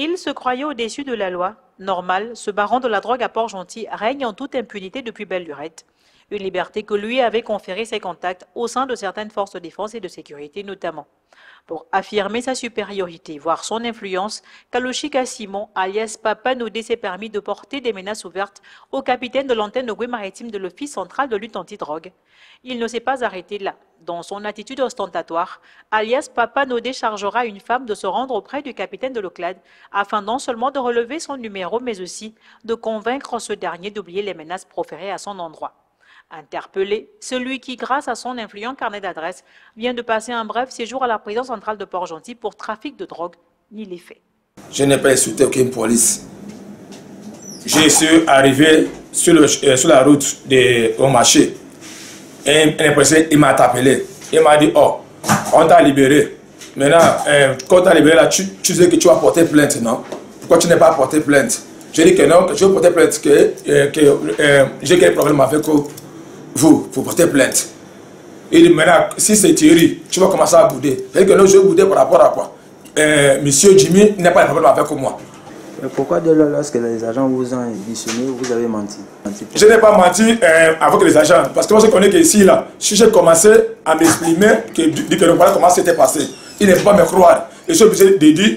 Il se croyait au-dessus de la loi. Normal, ce baron de la drogue à Port-Gentil règne en toute impunité depuis belle lurette. Une liberté que lui avait conféré ses contacts au sein de certaines forces de défense et de sécurité notamment. Pour affirmer sa supériorité, voire son influence, Kaloshika Simon, alias Papa Nodé, s'est permis de porter des menaces ouvertes au capitaine de l'antenne de maritime de l'Office central de lutte antidrogue. Il ne s'est pas arrêté là. Dans son attitude ostentatoire, alias Papa Nodé chargera une femme de se rendre auprès du capitaine de l'OCLAD afin non seulement de relever son numéro, mais aussi de convaincre ce dernier d'oublier les menaces proférées à son endroit. Interpellé, celui qui, grâce à son influent carnet d'adresses, vient de passer un bref séjour à la prison centrale de Port-Gentil pour trafic de drogue, nie les faits. Je n'ai pas insulté aucune police. Je suis arrivé sur la route au marché. Et un policier m'a appelé. Il m'a dit, oh, on t'a libéré. Maintenant, quand on t'a libéré, là, tu sais que tu vas porter plainte, non? Pourquoi tu n'es pas porté plainte? J'ai dit que non, que je vais porter plainte, que j'ai quel problème avec vous porter plainte. Il dit maintenant, si c'est Thierry, tu vas commencer à bouder. C'est que non, je vais bouder par rapport à quoi? Monsieur Jimmy n'a pas de problème avec moi. Pourquoi dès lors, lorsque les agents vous ont auditionné, vous avez menti? Je n'ai pas menti avec les agents. Parce que moi, je connais qu'ici, là, si j'ai commencé à m'exprimer, que voilà comment c'était passé, il ne peut pas me croire. Et je suis obligé de dire,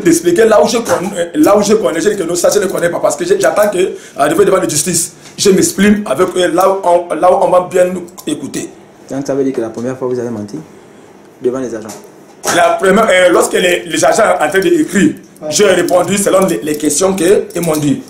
d'expliquer là où je connais, que non, ça je ne connais pas parce que j'attends que devant la justice, je m'exprime avec là où on va bien nous écouter. Donc ça veut dire que la première fois vous avez menti devant les agents? La première, lorsque les agents sont en train d'écrire, j'ai répondu selon les questions qu'ils m'ont dit.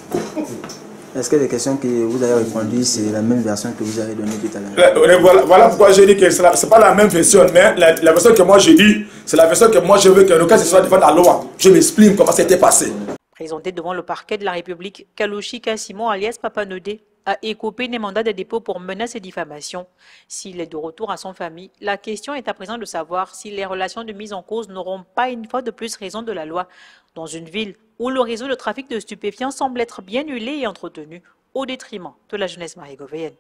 Est-ce que les questions que vous avez répondues, c'est la même version que vous avez donnée tout à l'heure? Voilà pourquoi j'ai dit que ce n'est pas la même version, mais la version que moi j'ai dit, c'est la version que moi je veux que le cas ce soit devant la loi. Je m'exprime comment c'était passé. Présenté devant le parquet de la République, Kaloshika Simon, alias Papa Nodé, a écopé des mandats de dépôt pour menaces et diffamation. S'il est de retour à son famille, la question est à présent de savoir si les relations de mise en cause n'auront pas une fois de plus raison de la loi dans une ville où le réseau de trafic de stupéfiants semble être bien huilé et entretenu au détriment de la jeunesse marigovéenne.